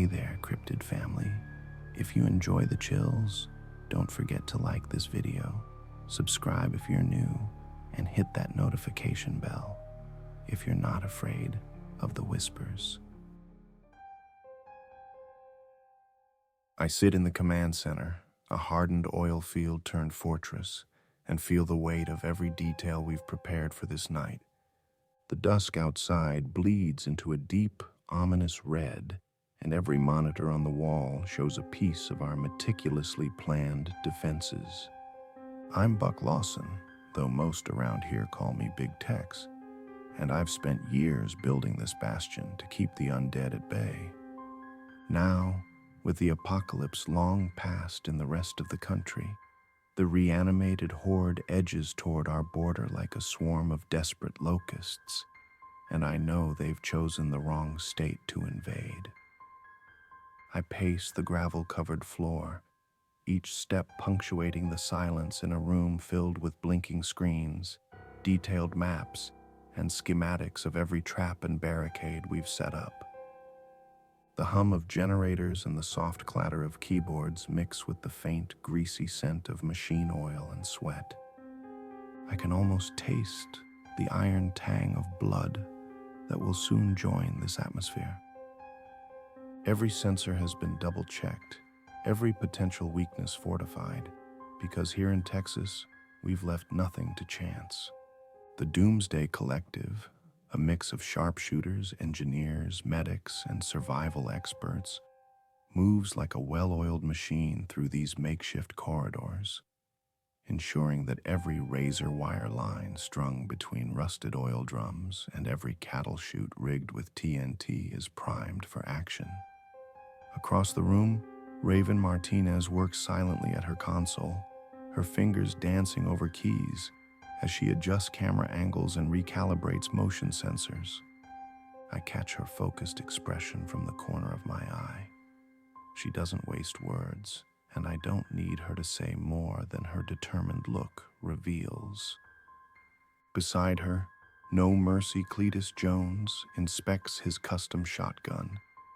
Hey there, Cryptid family. If you enjoy the chills, don't forget to like this video, subscribe if you're new, and hit that notification bell if you're not afraid of the whispers. I sit in the command center, a hardened oil field turned fortress, and feel the weight of every detail we've prepared for this night. The dusk outside bleeds into a deep, ominous red, and every monitor on the wall shows a piece of our meticulously planned defenses. I'm Buck Lawson, though most around here call me Big Tex, and I've spent years building this bastion to keep the undead at bay. Now, with the apocalypse long past in the rest of the country, the reanimated horde edges toward our border like a swarm of desperate locusts, and I know they've chosen the wrong state to invade. I pace the gravel-covered floor, each step punctuating the silence in a room filled with blinking screens, detailed maps, and schematics of every trap and barricade we've set up. The hum of generators and the soft clatter of keyboards mix with the faint, greasy scent of machine oil and sweat. I can almost taste the iron tang of blood that will soon join this atmosphere. Every sensor has been double-checked, every potential weakness fortified, because here in Texas, we've left nothing to chance. The Doomsday Collective, a mix of sharpshooters, engineers, medics, and survival experts, moves like a well-oiled machine through these makeshift corridors, ensuring that every razor wire line strung between rusted oil drums and every cattle chute rigged with TNT is primed for action. Across the room, Raven Martinez works silently at her console, her fingers dancing over keys as she adjusts camera angles and recalibrates motion sensors. I catch her focused expression from the corner of my eye. She doesn't waste words, and I don't need her to say more than her determined look reveals. Beside her, No Mercy Cletus Jones inspects his custom shotgun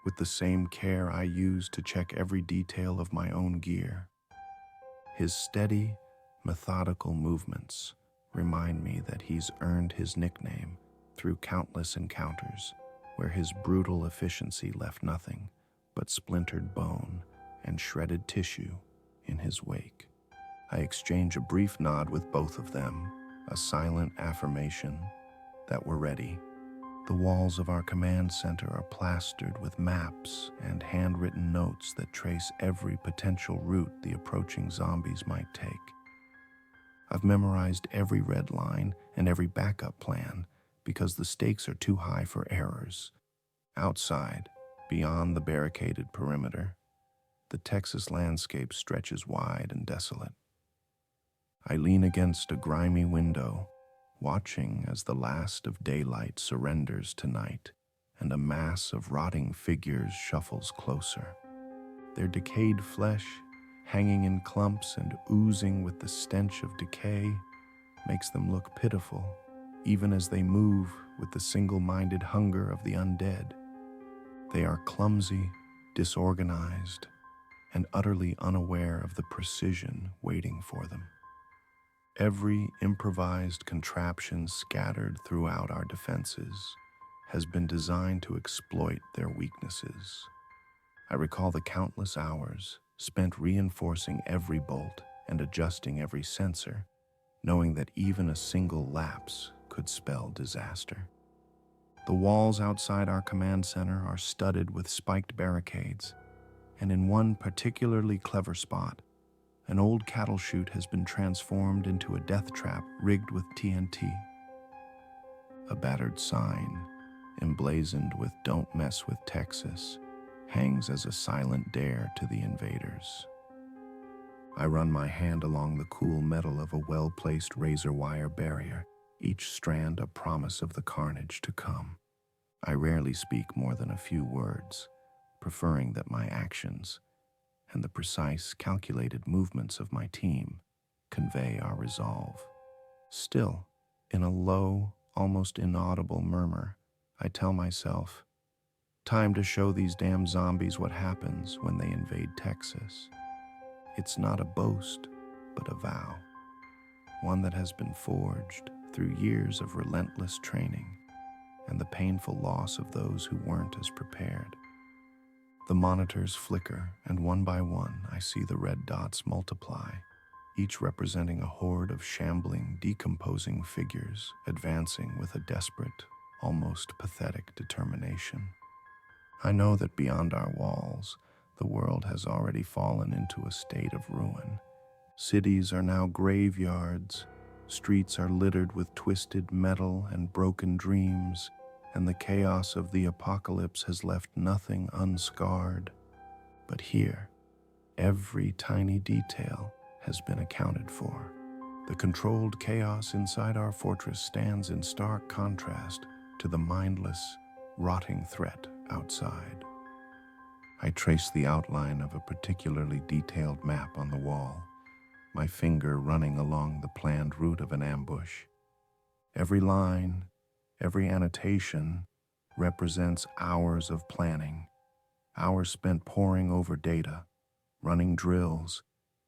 with the same care I use to check every detail of my own gear. His steady, methodical movements remind me that he's earned his nickname through countless encounters where his brutal efficiency left nothing but splintered bone and shredded tissue in his wake. I exchange a brief nod with both of them, a silent affirmation that we're ready. The walls of our command center are plastered with maps and handwritten notes that trace every potential route the approaching zombies might take. I've memorized every red line and every backup plan because the stakes are too high for errors. Outside, beyond the barricaded perimeter, the Texas landscape stretches wide and desolate. I lean against a grimy window, watching as the last of daylight surrenders to night and a mass of rotting figures shuffles closer. Their decayed flesh, hanging in clumps and oozing with the stench of decay, makes them look pitiful, even as they move with the single-minded hunger of the undead. They are clumsy, disorganized, and utterly unaware of the precision waiting for them. Every improvised contraption scattered throughout our defenses has been designed to exploit their weaknesses. I recall the countless hours spent reinforcing every bolt and adjusting every sensor, knowing that even a single lapse could spell disaster. The walls outside our command center are studded with spiked barricades, and in one particularly clever spot, an old cattle chute has been transformed into a death trap rigged with TNT. A battered sign, emblazoned with "Don't Mess with Texas," hangs as a silent dare to the invaders. I run my hand along the cool metal of a well-placed razor wire barrier, each strand a promise of the carnage to come. I rarely speak more than a few words, preferring that my actions and the precise, calculated movements of my team convey our resolve. Still, in a low, almost inaudible murmur, I tell myself, Time to show these damn zombies what happens when they invade Texas. It's not a boast, but a vow. One that has been forged through years of relentless training and the painful loss of those who weren't as prepared. The monitors flicker, and one by one I see the red dots multiply, each representing a horde of shambling, decomposing figures advancing with a desperate, almost pathetic determination. I know that beyond our walls, the world has already fallen into a state of ruin. Cities are now graveyards, streets are littered with twisted metal and broken dreams, and the chaos of the apocalypse has left nothing unscarred. But here, every tiny detail has been accounted for. The controlled chaos inside our fortress stands in stark contrast to the mindless, rotting threat outside. I trace the outline of a particularly detailed map on the wall, my finger running along the planned route of an ambush. Every line, every annotation represents hours of planning, hours spent poring over data, running drills,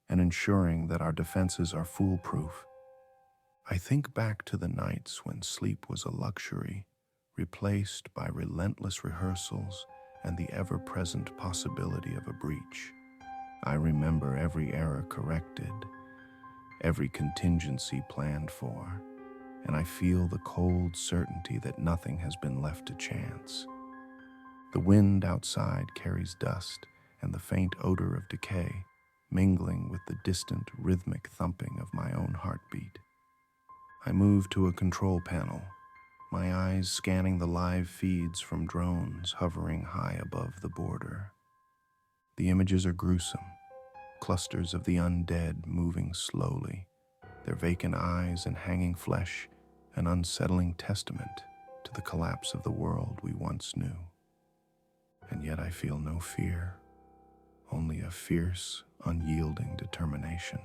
and ensuring that our defenses are foolproof. I think back to the nights when sleep was a luxury, replaced by relentless rehearsals and the ever-present possibility of a breach. I remember every error corrected, every contingency planned for, and I feel the cold certainty that nothing has been left to chance. The wind outside carries dust and the faint odor of decay, mingling with the distant rhythmic thumping of my own heartbeat. I move to a control panel, my eyes scanning the live feeds from drones hovering high above the border. The images are gruesome, clusters of the undead moving slowly, their vacant eyes and hanging flesh an unsettling testament to the collapse of the world we once knew. And yet I feel no fear, only a fierce, unyielding determination.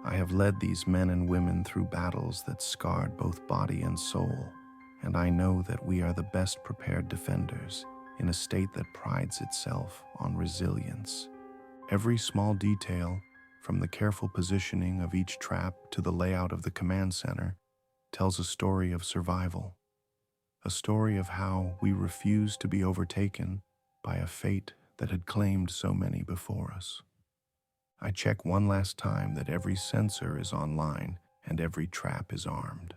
I have led these men and women through battles that scarred both body and soul, and I know that we are the best prepared defenders in a state that prides itself on resilience. Every small detail, from the careful positioning of each trap to the layout of the command center, tells a story of survival, a story of how we refused to be overtaken by a fate that had claimed so many before us. I check one last time that every sensor is online and every trap is armed.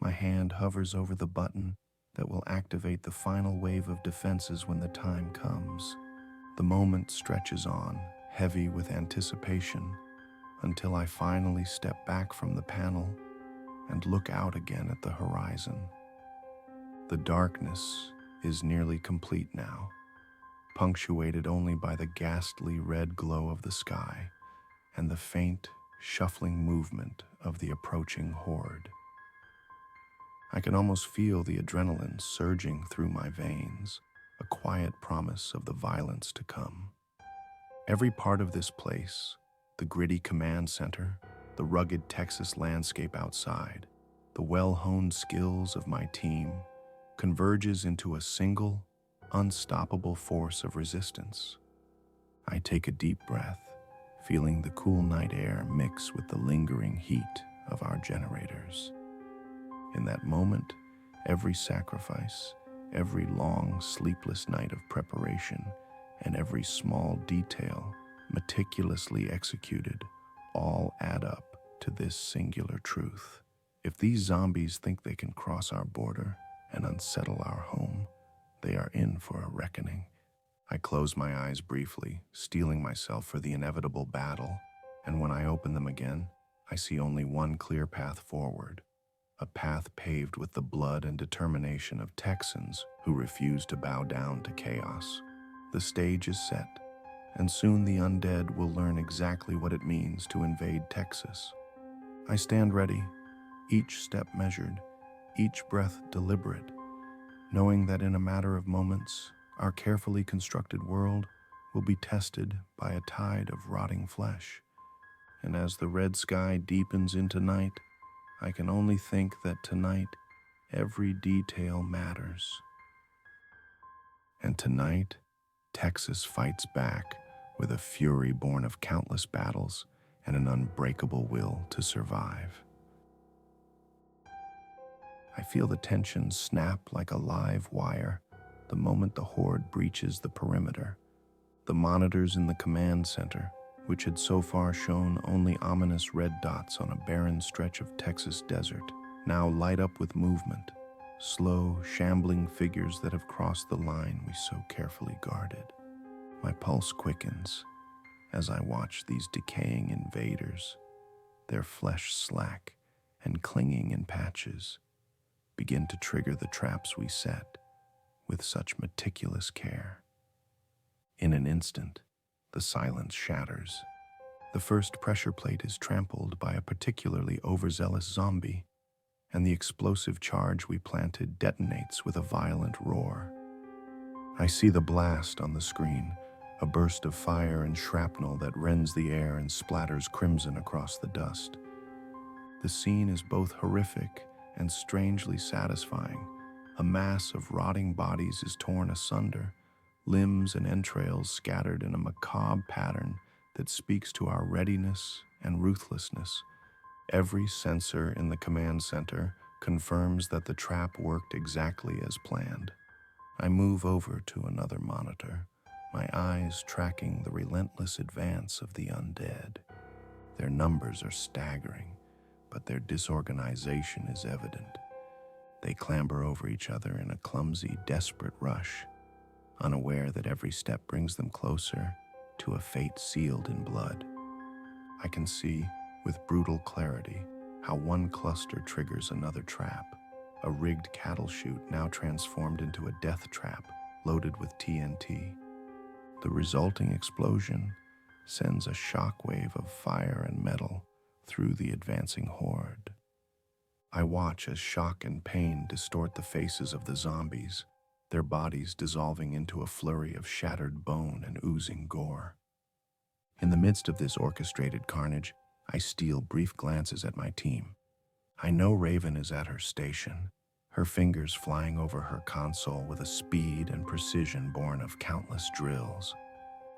My hand hovers over the button that will activate the final wave of defenses when the time comes. The moment stretches on, heavy with anticipation, until I finally step back from the panel and look out again at the horizon. The darkness is nearly complete now, punctuated only by the ghastly red glow of the sky and the faint, shuffling movement of the approaching horde. I can almost feel the adrenaline surging through my veins, a quiet promise of the violence to come. Every part of this place, the gritty command center, the rugged Texas landscape outside, the well-honed skills of my team, converges into a single, unstoppable force of resistance. I take a deep breath, feeling the cool night air mix with the lingering heat of our generators. In that moment, every sacrifice, every long, sleepless night of preparation, and every small detail meticulously executed all add up to this singular truth. If these zombies think they can cross our border and unsettle our home, they are in for a reckoning. I close my eyes briefly, steeling myself for the inevitable battle, and when I open them again, I see only one clear path forward, a path paved with the blood and determination of Texans who refuse to bow down to chaos. The stage is set, and soon the undead will learn exactly what it means to invade Texas. I stand ready, each step measured, each breath deliberate, knowing that in a matter of moments, our carefully constructed world will be tested by a tide of rotting flesh. And as the red sky deepens into night, I can only think that tonight, every detail matters. And tonight, Texas fights back with a fury born of countless battles and an unbreakable will to survive. I feel the tension snap like a live wire the moment the horde breaches the perimeter. The monitors in the command center, which had so far shown only ominous red dots on a barren stretch of Texas desert, now light up with movement, slow, shambling figures that have crossed the line we so carefully guarded. My pulse quickens as I watch these decaying invaders, their flesh slack and clinging in patches, begin to trigger the traps we set with such meticulous care. In an instant, the silence shatters. The first pressure plate is trampled by a particularly overzealous zombie, and the explosive charge we planted detonates with a violent roar. I see the blast on the screen, a burst of fire and shrapnel that rends the air and splatters crimson across the dust. The scene is both horrific and strangely satisfying. A mass of rotting bodies is torn asunder, limbs and entrails scattered in a macabre pattern that speaks to our readiness and ruthlessness. Every sensor in the command center confirms that the trap worked exactly as planned. I move over to another monitor, my eyes tracking the relentless advance of the undead. Their numbers are staggering, but their disorganization is evident. They clamber over each other in a clumsy, desperate rush, unaware that every step brings them closer to a fate sealed in blood. I can see, with brutal clarity, how one cluster triggers another trap, a rigged cattle chute now transformed into a death trap loaded with TNT. The resulting explosion sends a shockwave of fire and metal through the advancing horde. I watch as shock and pain distort the faces of the zombies, their bodies dissolving into a flurry of shattered bone and oozing gore. In the midst of this orchestrated carnage, I steal brief glances at my team. I know Raven is at her station, her fingers flying over her console with a speed and precision born of countless drills.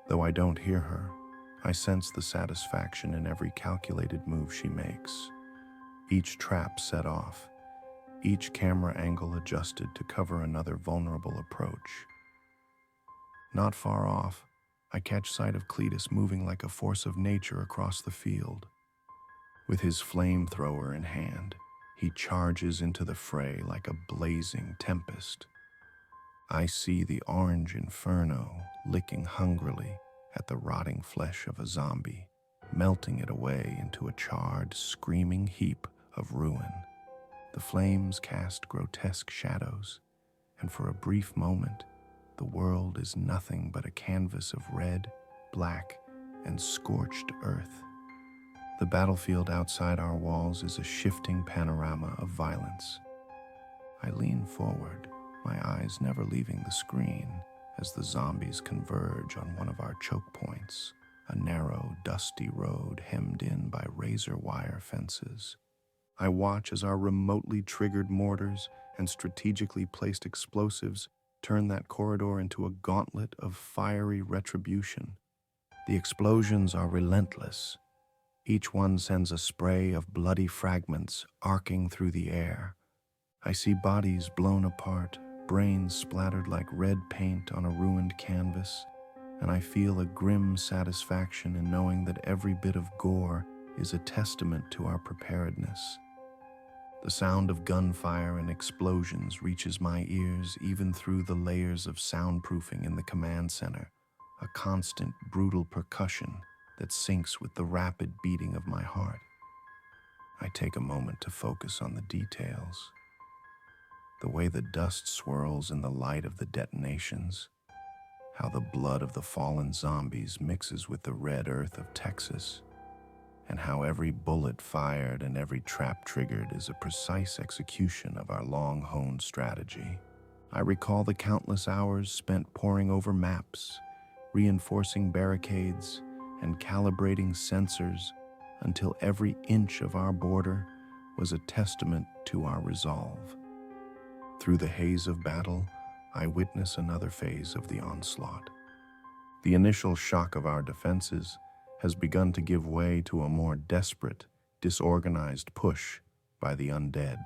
Though I don't hear her, I sense the satisfaction in every calculated move she makes. Each trap set off, each camera angle adjusted to cover another vulnerable approach. Not far off, I catch sight of Cletus moving like a force of nature across the field. With his flamethrower in hand, he charges into the fray like a blazing tempest. I see the orange inferno licking hungrily at the rotting flesh of a zombie, melting it away into a charred, screaming heap of ruin. The flames cast grotesque shadows, and for a brief moment, the world is nothing but a canvas of red, black, and scorched earth. The battlefield outside our walls is a shifting panorama of violence. I lean forward, my eyes never leaving the screen, as the zombies converge on one of our choke points, a narrow, dusty road hemmed in by razor wire fences. I watch as our remotely triggered mortars and strategically placed explosives turn that corridor into a gauntlet of fiery retribution. The explosions are relentless. Each one sends a spray of bloody fragments arcing through the air. I see bodies blown apart, brains splattered like red paint on a ruined canvas, and I feel a grim satisfaction in knowing that every bit of gore is a testament to our preparedness. The sound of gunfire and explosions reaches my ears even through the layers of soundproofing in the command center, a constant, brutal percussion that syncs with the rapid beating of my heart. I take a moment to focus on the details. The way the dust swirls in the light of the detonations, how the blood of the fallen zombies mixes with the red earth of Texas, and how every bullet fired and every trap triggered is a precise execution of our long-honed strategy. I recall the countless hours spent poring over maps, reinforcing barricades, and calibrating sensors until every inch of our border was a testament to our resolve. Through the haze of battle, I witness another phase of the onslaught. The initial shock of our defenses has begun to give way to a more desperate, disorganized push by the undead.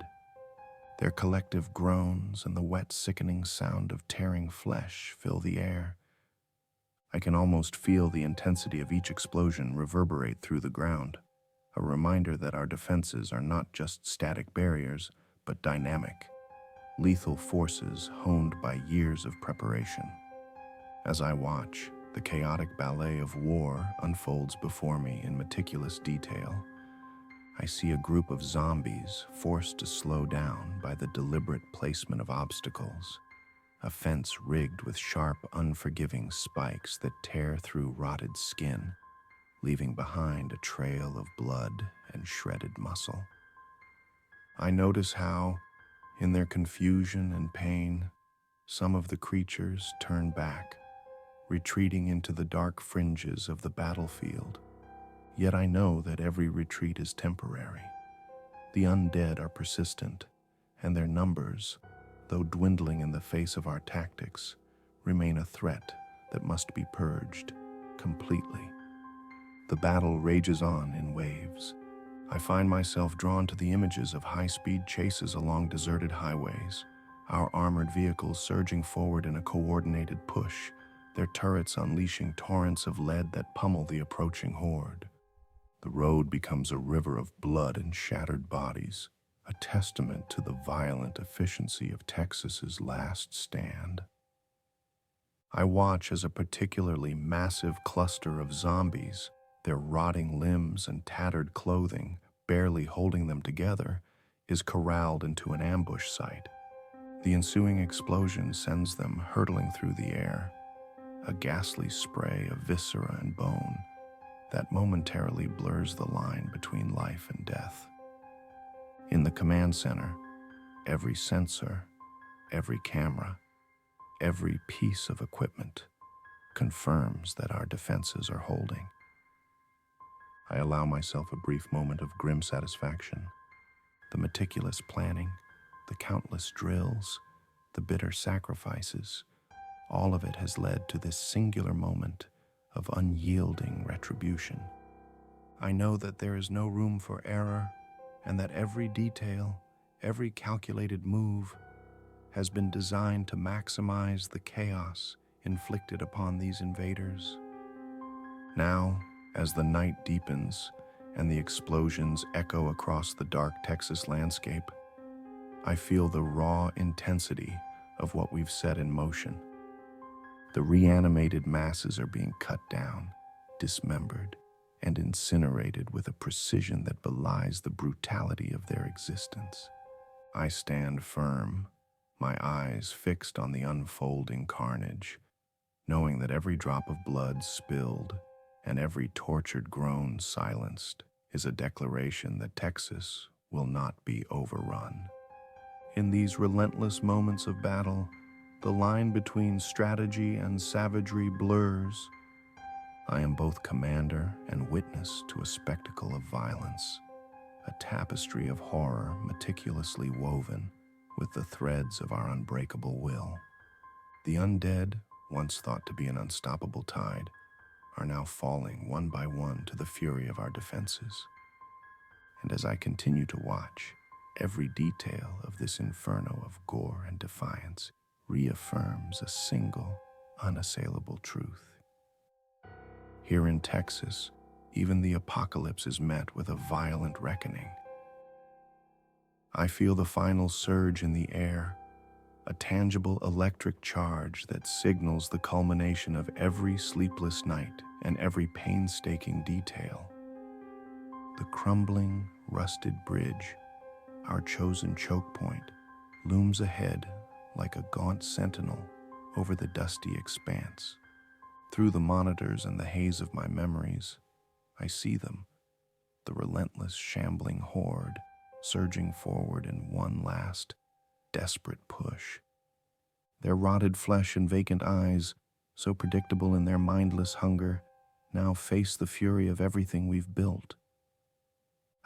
Their collective groans and the wet, sickening sound of tearing flesh fill the air. I can almost feel the intensity of each explosion reverberate through the ground, a reminder that our defenses are not just static barriers, but dynamic, lethal forces honed by years of preparation. As I watch, the chaotic ballet of war unfolds before me in meticulous detail. I see a group of zombies forced to slow down by the deliberate placement of obstacles, a fence rigged with sharp, unforgiving spikes that tear through rotted skin, leaving behind a trail of blood and shredded muscle. I notice how, in their confusion and pain, some of the creatures turn back, retreating into the dark fringes of the battlefield. Yet I know that every retreat is temporary. The undead are persistent, and their numbers, though dwindling in the face of our tactics, remain a threat that must be purged completely. The battle rages on in waves. I find myself drawn to the images of high-speed chases along deserted highways, our armored vehicles surging forward in a coordinated push, their turrets unleashing torrents of lead that pummel the approaching horde. The road becomes a river of blood and shattered bodies, a testament to the violent efficiency of Texas's last stand. I watch as a particularly massive cluster of zombies, their rotting limbs and tattered clothing barely holding them together, is corralled into an ambush site. The ensuing explosion sends them hurtling through the air, a ghastly spray of viscera and bone that momentarily blurs the line between life and death. In the command center, every sensor, every camera, every piece of equipment confirms that our defenses are holding. I allow myself a brief moment of grim satisfaction. The meticulous planning, the countless drills, the bitter sacrifices, all of it has led to this singular moment of unyielding retribution. I know that there is no room for error, and that every detail, every calculated move, has been designed to maximize the chaos inflicted upon these invaders. Now, as the night deepens and the explosions echo across the dark Texas landscape, I feel the raw intensity of what we've set in motion. The reanimated masses are being cut down, dismembered, and incinerated with a precision that belies the brutality of their existence. I stand firm, my eyes fixed on the unfolding carnage, knowing that every drop of blood spilled and every tortured groan silenced is a declaration that Texas will not be overrun. In these relentless moments of battle, the line between strategy and savagery blurs. I am both commander and witness to a spectacle of violence, a tapestry of horror meticulously woven with the threads of our unbreakable will. The undead, once thought to be an unstoppable tide, are now falling one by one to the fury of our defenses. And as I continue to watch, every detail of this inferno of gore and defiance reaffirms a single, unassailable truth. Here in Texas, even the apocalypse is met with a violent reckoning. I feel the final surge in the air, a tangible electric charge that signals the culmination of every sleepless night and every painstaking detail. The crumbling, rusted bridge, our chosen chokepoint, looms ahead like a gaunt sentinel over the dusty expanse. Through the monitors and the haze of my memories, I see them, the relentless, shambling horde, surging forward in one last, desperate push. Their rotted flesh and vacant eyes, so predictable in their mindless hunger, now face the fury of everything we've built.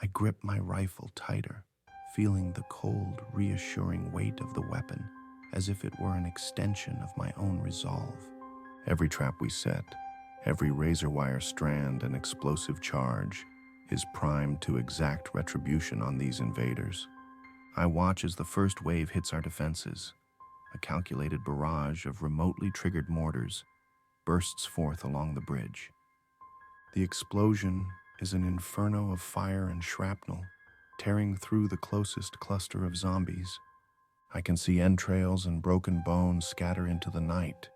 I grip my rifle tighter, feeling the cold, reassuring weight of the weapon, as if it were an extension of my own resolve. Every trap we set, every razor wire strand and explosive charge is primed to exact retribution on these invaders. I watch as the first wave hits our defenses. A calculated barrage of remotely triggered mortars bursts forth along the bridge. The explosion is an inferno of fire and shrapnel, tearing through the closest cluster of zombies. I can see entrails and broken bones scatter into the night,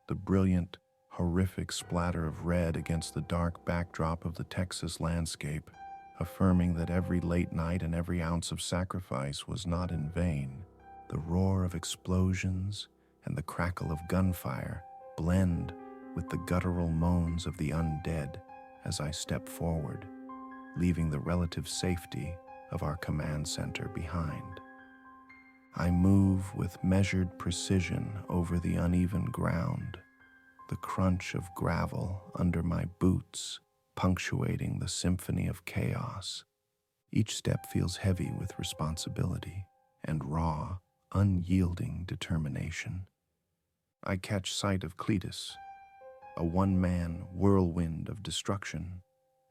the brilliant, horrific splatter of red against the dark backdrop of the Texas landscape, affirming that every late night and every ounce of sacrifice was not in vain. The roar of explosions and the crackle of gunfire blend with the guttural moans of the undead as I step forward, leaving the relative safety of our command center behind. I move with measured precision over the uneven ground, the crunch of gravel under my boots punctuating the symphony of chaos. Each step feels heavy with responsibility and raw, unyielding determination. I catch sight of Cletus, a one-man whirlwind of destruction,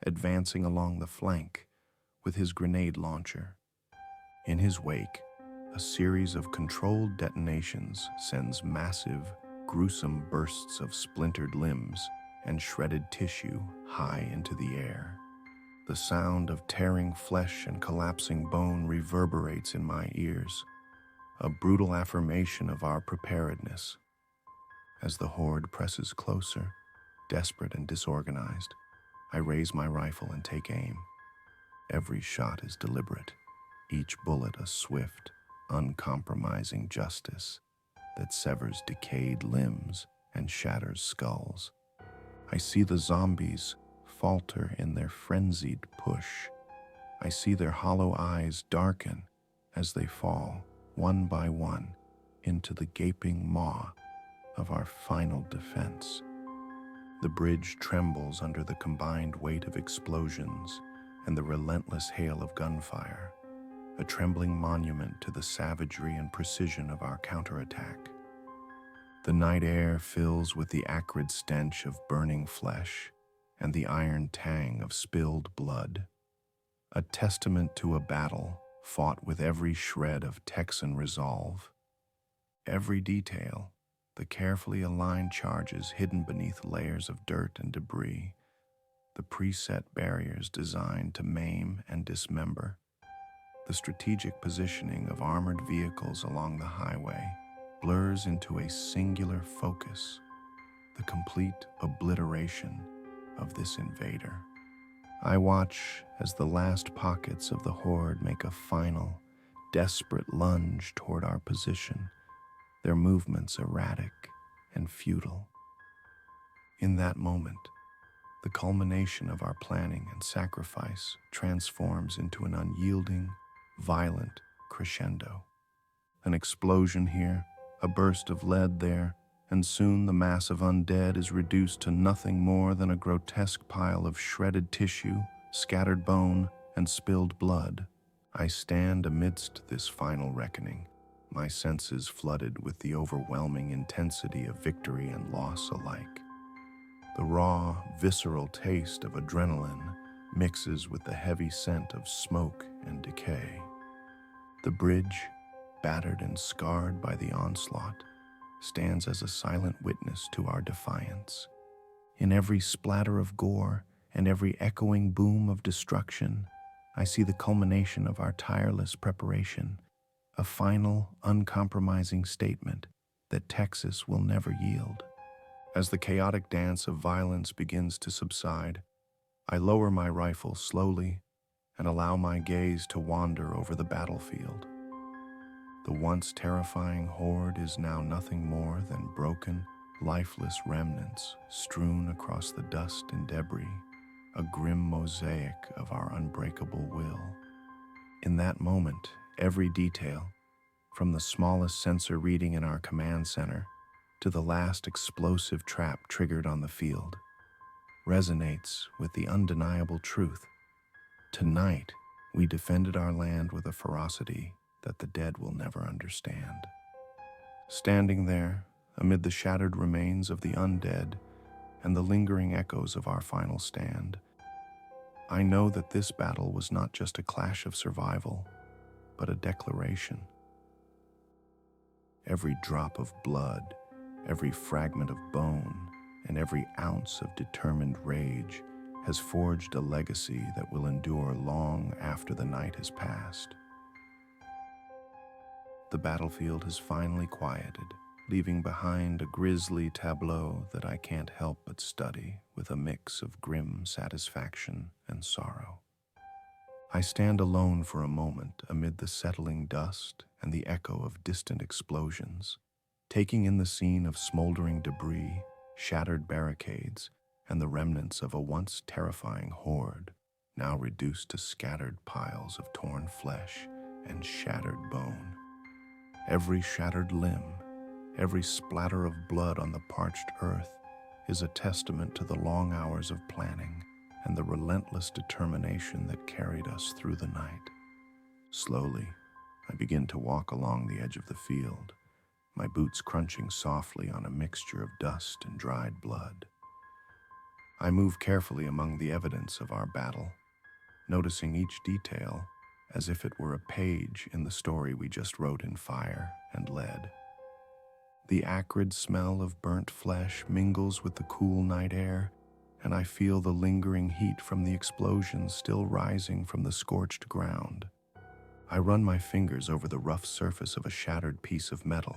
advancing along the flank with his grenade launcher. In his wake, a series of controlled detonations sends massive, gruesome bursts of splintered limbs and shredded tissue high into the air. The sound of tearing flesh and collapsing bone reverberates in my ears, a brutal affirmation of our preparedness. As the horde presses closer, desperate and disorganized, I raise my rifle and take aim. Every shot is deliberate, each bullet a swift, uncompromising justice that severs decayed limbs and shatters skulls. I see the zombies falter in their frenzied push. I see their hollow eyes darken as they fall, one by one, into the gaping maw of our final defense. The bridge trembles under the combined weight of explosions and the relentless hail of gunfire, a trembling monument to the savagery and precision of our counterattack. The night air fills with the acrid stench of burning flesh and the iron tang of spilled blood, a testament to a battle fought with every shred of Texan resolve. Every detail, the carefully aligned charges hidden beneath layers of dirt and debris, the preset barriers designed to maim and dismember, the strategic positioning of armored vehicles along the highway, blurs into a singular focus, the complete obliteration of this invader. I watch as the last pockets of the horde make a final, desperate lunge toward our position, their movements erratic and futile. In that moment, the culmination of our planning and sacrifice transforms into an unyielding, violent crescendo. An explosion here, a burst of lead there, and soon the mass of undead is reduced to nothing more than a grotesque pile of shredded tissue, scattered bone, and spilled blood. I stand amidst this final reckoning, my senses flooded with the overwhelming intensity of victory and loss alike. The raw, visceral taste of adrenaline mixes with the heavy scent of smoke and decay. The bridge, battered and scarred by the onslaught, stands as a silent witness to our defiance. In every splatter of gore and every echoing boom of destruction, I see the culmination of our tireless preparation, a final, uncompromising statement that Texas will never yield. As the chaotic dance of violence begins to subside, I lower my rifle slowly and allow my gaze to wander over the battlefield. The once terrifying horde is now nothing more than broken, lifeless remnants strewn across the dust and debris, a grim mosaic of our unbreakable will. In that moment, every detail, from the smallest sensor reading in our command center to the last explosive trap triggered on the field, resonates with the undeniable truth. Tonight, we defended our land with a ferocity that the dead will never understand. Standing there, amid the shattered remains of the undead and the lingering echoes of our final stand, I know that this battle was not just a clash of survival, but a declaration. Every drop of blood, every fragment of bone, and every ounce of determined rage has forged a legacy that will endure long after the night has passed. The battlefield has finally quieted, leaving behind a grisly tableau that I can't help but study with a mix of grim satisfaction and sorrow. I stand alone for a moment amid the settling dust and the echo of distant explosions, taking in the scene of smoldering debris, shattered barricades, and the remnants of a once terrifying horde, now reduced to scattered piles of torn flesh and shattered bone. Every shattered limb, every splatter of blood on the parched earth is a testament to the long hours of planning and the relentless determination that carried us through the night. Slowly, I begin to walk along the edge of the field, my boots crunching softly on a mixture of dust and dried blood. I move carefully among the evidence of our battle, noticing each detail as if it were a page in the story we just wrote in fire and lead. The acrid smell of burnt flesh mingles with the cool night air, and I feel the lingering heat from the explosions still rising from the scorched ground. I run my fingers over the rough surface of a shattered piece of metal,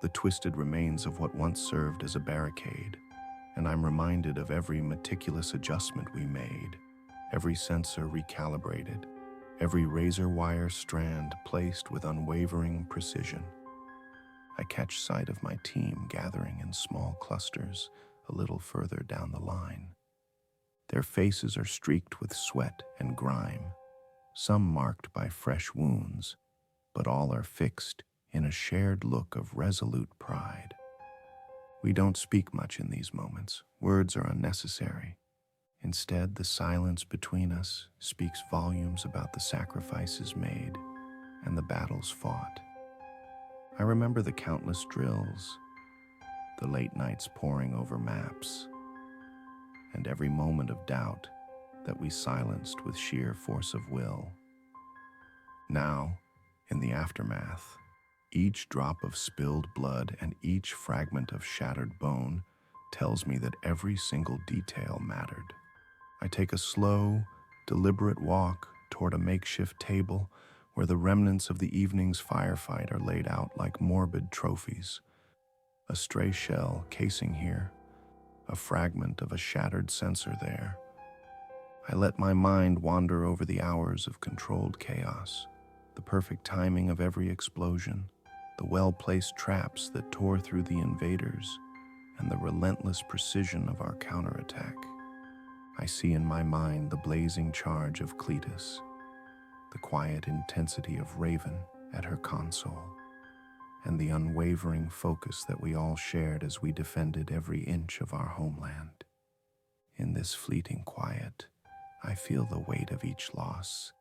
the twisted remains of what once served as a barricade, and I'm reminded of every meticulous adjustment we made, every sensor recalibrated, every razor wire strand placed with unwavering precision. I catch sight of my team gathering in small clusters a little further down the line. Their faces are streaked with sweat and grime, some marked by fresh wounds, but all are fixed in a shared look of resolute pride. We don't speak much in these moments. Words are unnecessary. Instead, the silence between us speaks volumes about the sacrifices made and the battles fought. I remember the countless drills, the late nights poring over maps, and every moment of doubt that we silenced with sheer force of will. Now, in the aftermath, each drop of spilled blood and each fragment of shattered bone tells me that every single detail mattered. I take a slow, deliberate walk toward a makeshift table where the remnants of the evening's firefight are laid out like morbid trophies. A stray shell casing here, a fragment of a shattered sensor there. I let my mind wander over the hours of controlled chaos, the perfect timing of every explosion, the well-placed traps that tore through the invaders, and the relentless precision of our counterattack. I see in my mind the blazing charge of Cletus, the quiet intensity of Raven at her console, and the unwavering focus that we all shared as we defended every inch of our homeland. In this fleeting quiet, I feel the weight of each loss,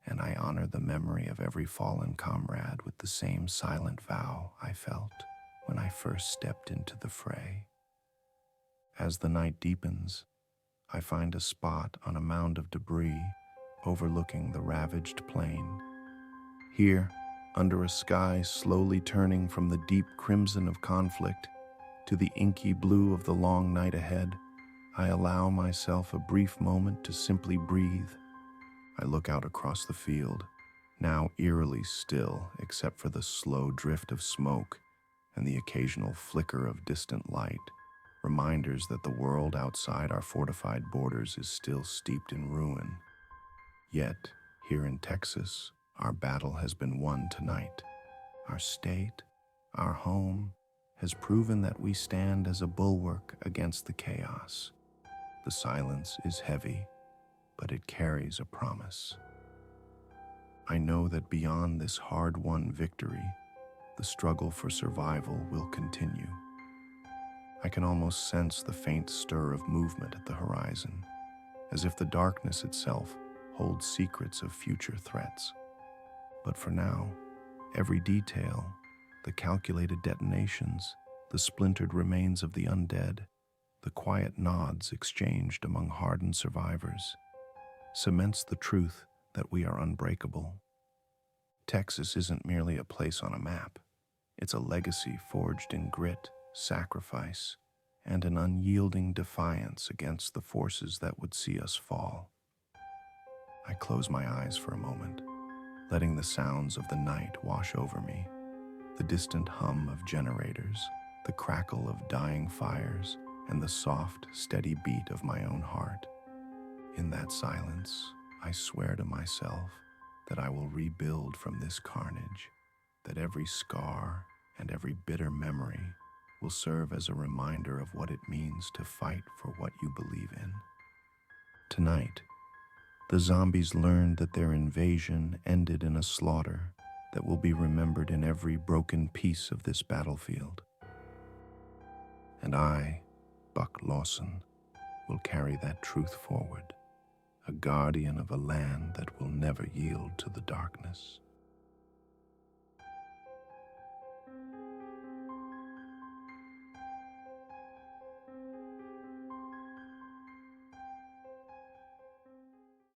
and I honor the memory of every fallen comrade with the same silent vow I felt when I first stepped into the fray. As the night deepens, I find a spot on a mound of debris overlooking the ravaged plain. Here, under a sky slowly turning from the deep crimson of conflict to the inky blue of the long night ahead, I allow myself a brief moment to simply breathe. I look out across the field, now eerily still except for the slow drift of smoke and the occasional flicker of distant light, reminders that the world outside our fortified borders is still steeped in ruin. Yet, here in Texas, our battle has been won tonight. Our state, our home, has proven that we stand as a bulwark against the chaos. The silence is heavy, but it carries a promise. I know that beyond this hard-won victory, the struggle for survival will continue. I can almost sense the faint stir of movement at the horizon, as if the darkness itself holds secrets of future threats. But for now, every detail, The calculated detonations, the splintered remains of the undead, the quiet nods exchanged among hardened survivors, cements the truth that we are unbreakable. Texas isn't merely a place on a map. It's a legacy forged in grit, sacrifice, and an unyielding defiance against the forces that would see us fall. I close my eyes for a moment, letting the sounds of the night wash over me. The distant hum of generators, the crackle of dying fires, and the soft, steady beat of my own heart. In that silence, I swear to myself that I will rebuild from this carnage, that every scar and every bitter memory will serve as a reminder of what it means to fight for what you believe in. Tonight, the zombies learned that their invasion ended in a slaughter that will be remembered in every broken piece of this battlefield. And I, Buck Lawson, will carry that truth forward, a guardian of a land that will never yield to the darkness.